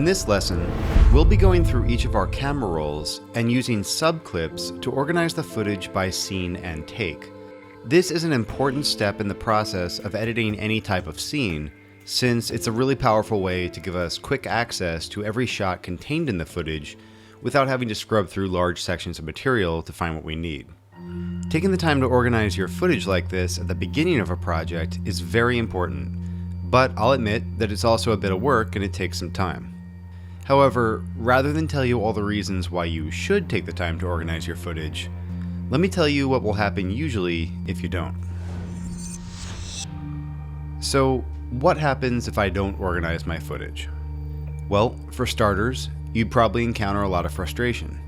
this lesson, we'll be going through each of our camera rolls and using subclips to organize the footage by scene and take. This is an important step in the process of editing any type of scene, since it's a really powerful way to give us quick access to every shot contained in the footage without having to scrub through large sections of material to find what we need. Taking the time to organize your footage like this at the beginning of a project is very important, but I'll admit that it's also a bit of work and it takes some time. However, rather than tell you all the reasons why you should take the time to organize your footage, let me tell you what will happen usually if you don't. So, what happens if I don't organize my footage? Well, for starters, you'd probably encounter a lot of frustration.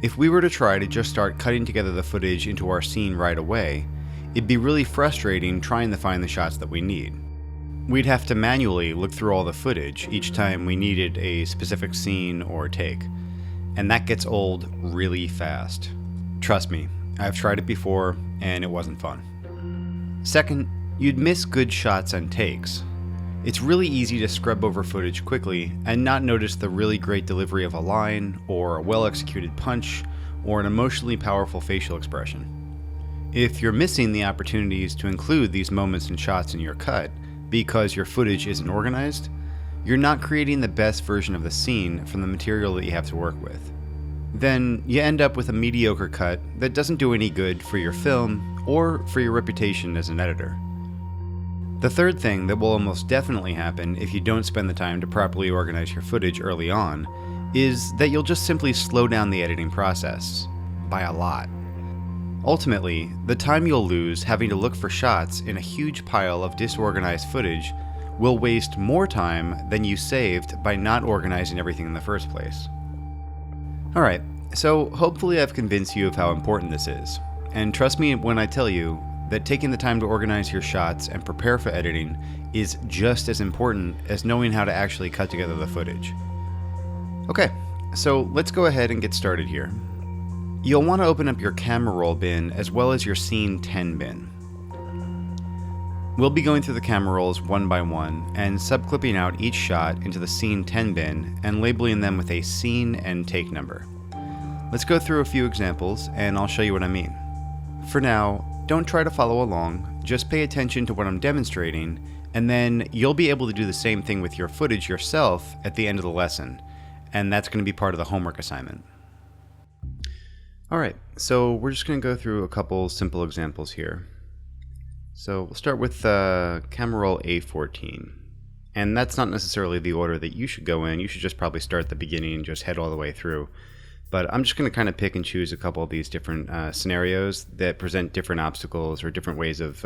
If we were to try to just start cutting together the footage into our scene right away, it'd be really frustrating trying to find the shots that we need. We'd have to manually look through all the footage each time we needed a specific scene or take, and that gets old really fast. Trust me, I've tried it before and it wasn't fun. Second, you'd miss good shots and takes. It's really easy to scrub over footage quickly and not notice the really great delivery of a line, or a well-executed punch, or an emotionally powerful facial expression. If you're missing the opportunities to include these moments and shots in your cut because your footage isn't organized, you're not creating the best version of the scene from the material that you have to work with. Then you end up with a mediocre cut that doesn't do any good for your film or for your reputation as an editor. The third thing that will almost definitely happen if you don't spend the time to properly organize your footage early on is that you'll just simply slow down the editing process by a lot. Ultimately, the time you'll lose having to look for shots in a huge pile of disorganized footage will waste more time than you saved by not organizing everything in the first place. Alright, so hopefully I've convinced you of how important this is, and trust me when I tell you that taking the time to organize your shots and prepare for editing is just as important as knowing how to actually cut together the footage. Okay, so let's go ahead and get started here. You'll want to open up your camera roll bin as well as your scene 10 bin. We'll be going through the camera rolls one by one and subclipping out each shot into the scene 10 bin and labeling them with a scene and take number. Let's go through a few examples and I'll show you what I mean. For now, don't try to follow along, just pay attention to what I'm demonstrating, and then you'll be able to do the same thing with your footage yourself at the end of the lesson, and that's going to be part of the homework assignment. Alright, so we're just going to go through a couple simple examples here. So we'll start with camera roll A14. And that's not necessarily the order that you should go in. You should just probably start at the beginning and just head all the way through. But I'm just going to kind of pick and choose a couple of these different scenarios that present different obstacles or different ways of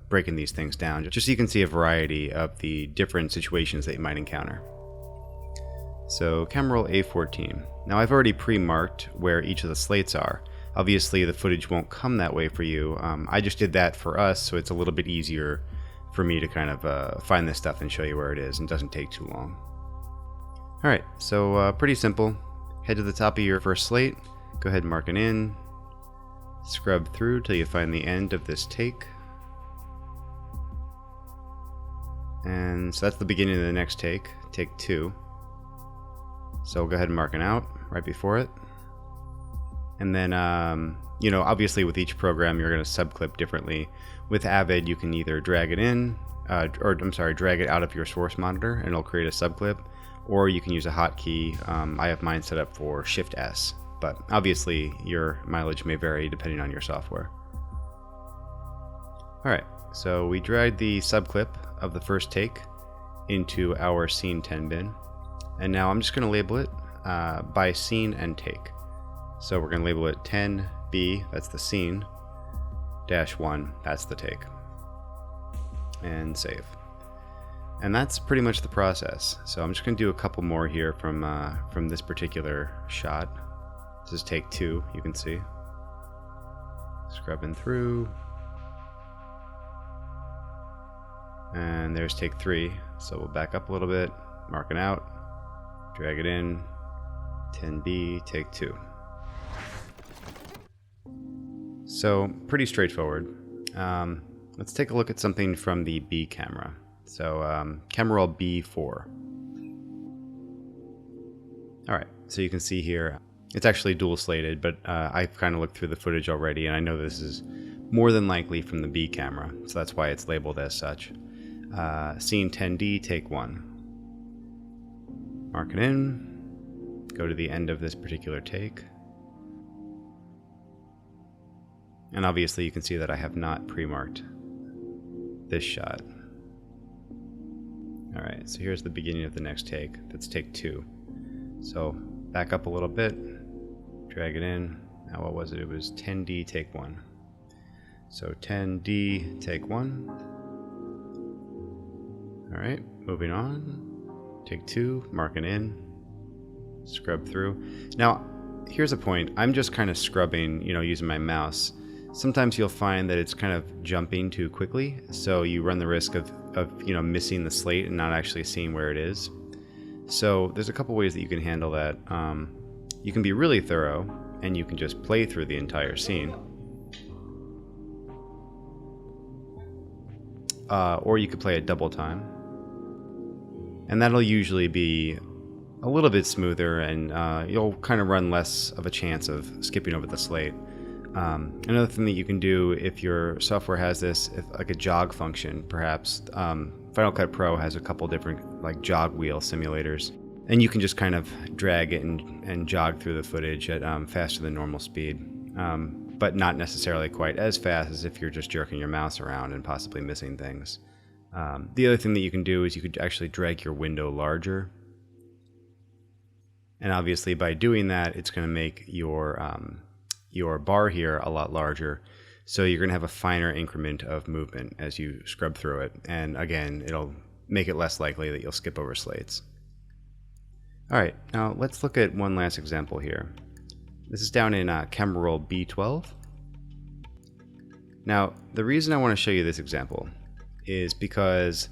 breaking these things down, just so you can see a variety of the different situations that you might encounter. So camera roll A14. Now I've already pre-marked where each of the slates are. Obviously the footage won't come that way for you. I just did that for us, so it's a little bit easier for me to kind of find this stuff and show you where it is, and it doesn't take too long. Alright, so pretty simple. Head to the top of your first slate, go ahead and mark it in, scrub through till you find the end of this take. And so that's the beginning of the next take, take 2. So we'll go ahead and mark it out right before it. And then, obviously with each program you're going to subclip differently. With Avid, you can either drag it in, drag it out of your source monitor and it'll create a subclip, or you can use a hotkey. I have mine set up for Shift S, but obviously your mileage may vary depending on your software. Alright, so we dragged the subclip of the first take into our scene 10 bin. And now I'm just going to label it by scene and take. So we're going to label it 10B, that's the scene, -1, that's the take. And save. And that's pretty much the process. So I'm just going to do a couple more here from this particular shot. This is take 2, you can see. Scrubbing through. And there's take 3. So we'll back up a little bit, mark it out. Drag it in, 10B, take 2. So, pretty straightforward. Let's take a look at something from the B camera. So, camera roll B4. Alright, so you can see here, it's actually dual slated, but I've kind of looked through the footage already, and I know this is more than likely from the B camera, so that's why it's labeled as such. Scene 10D, take 1. Mark it in, go to the end of this particular take. And obviously you can see that I have not pre-marked this shot. Alright, so here's the beginning of the next take. That's take 2. So back up a little bit, drag it in. Now what was it? It was 10D, take 1. So 10D, take 1. Alright, moving on. Take 2, mark it in, scrub through. Now, here's a point. I'm just kind of scrubbing, using my mouse. Sometimes you'll find that it's kind of jumping too quickly, so you run the risk of missing the slate and not actually seeing where it is. So there's a couple ways that you can handle that. You can be really thorough, and you can just play through the entire scene. Or you could play it double time. And that'll usually be a little bit smoother, and you'll kind of run less of a chance of skipping over the slate. Another thing that you can do if your software has this, like a jog function, perhaps. Final Cut Pro has a couple different like jog wheel simulators, and you can just kind of drag it and jog through the footage at faster than normal speed, but not necessarily quite as fast as if you're just jerking your mouse around and possibly missing things. The other thing that you can do is you could actually drag your window larger, and obviously by doing that, it's going to make your bar here a lot larger, so you're going to have a finer increment of movement as you scrub through it, and again, it'll make it less likely that you'll skip over slates. Alright, now let's look at one last example here. This is down in camera roll B12. Now, the reason I want to show you this example is because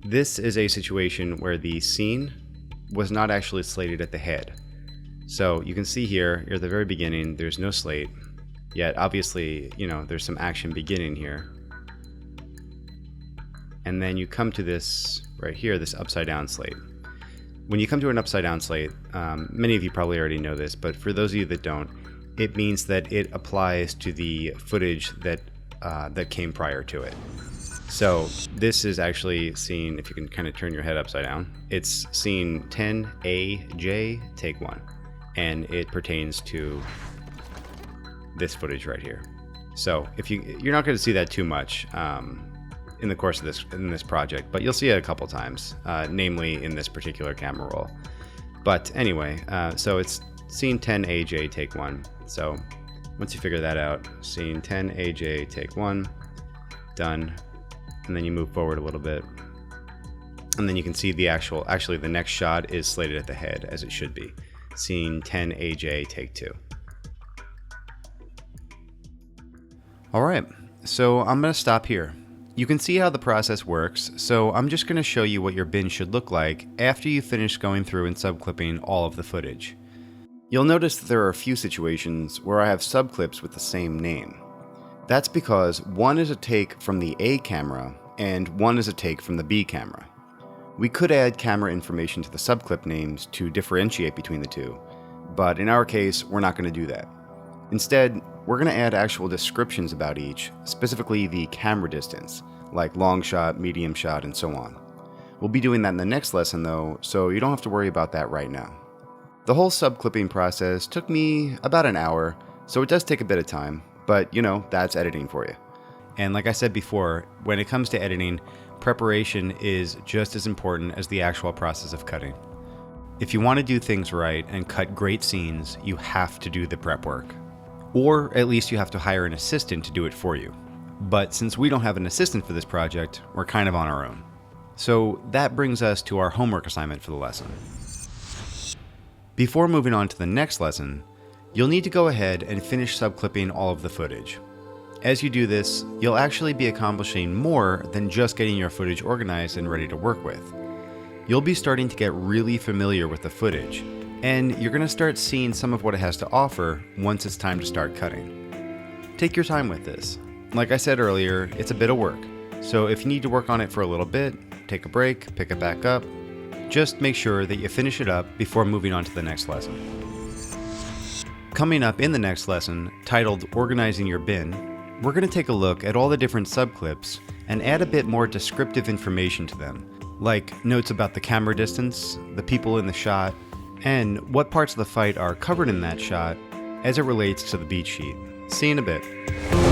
this is a situation where the scene was not actually slated at the head. So you can see here at the very beginning, there's no slate, yet obviously, there's some action beginning here. And then you come to this right here, this upside down slate. When you come to an upside down slate, many of you probably already know this, but for those of you that don't, it means that it applies to the footage that came prior to it. So this is actually scene, if you can kind of turn your head upside down, it's scene 10AJ, take 1. And it pertains to this footage right here. So if you're not going to see that too much in the course of this project, but you'll see it a couple times, namely in this particular camera roll. But anyway, so it's scene 10AJ, take 1. So once you figure that out, scene 10AJ, take 1, done, and then you move forward a little bit, and then you can see actually the next shot is slated at the head, as it should be. Scene 10AJ, take 2. Alright, so I'm going to stop here. You can see how the process works, so I'm just going to show you what your bin should look like after you finish going through and subclipping all of the footage. You'll notice that there are a few situations where I have subclips with the same name. That's because one is a take from the A camera and one is a take from the B camera. We could add camera information to the subclip names to differentiate between the two, but in our case, we're not going to do that. Instead, we're going to add actual descriptions about each, specifically the camera distance, like long shot, medium shot, and so on. We'll be doing that in the next lesson though, so you don't have to worry about that right now. The whole subclipping process took me about an hour, so it does take a bit of time, but that's editing for you. And like I said before, when it comes to editing, preparation is just as important as the actual process of cutting. If you want to do things right and cut great scenes, you have to do the prep work. Or at least you have to hire an assistant to do it for you. But since we don't have an assistant for this project, we're kind of on our own. So that brings us to our homework assignment for the lesson. Before moving on to the next lesson, you'll need to go ahead and finish subclipping all of the footage. As you do this, you'll actually be accomplishing more than just getting your footage organized and ready to work with. You'll be starting to get really familiar with the footage, and you're going to start seeing some of what it has to offer once it's time to start cutting. Take your time with this. Like I said earlier, it's a bit of work, so if you need to work on it for a little bit, take a break, pick it back up, Just make sure that you finish it up before moving on to the next lesson. Coming up in the next lesson, titled Organizing Your Bin, we're going to take a look at all the different subclips and add a bit more descriptive information to them, like notes about the camera distance, the people in the shot, and what parts of the fight are covered in that shot as it relates to the beat sheet. See you in a bit.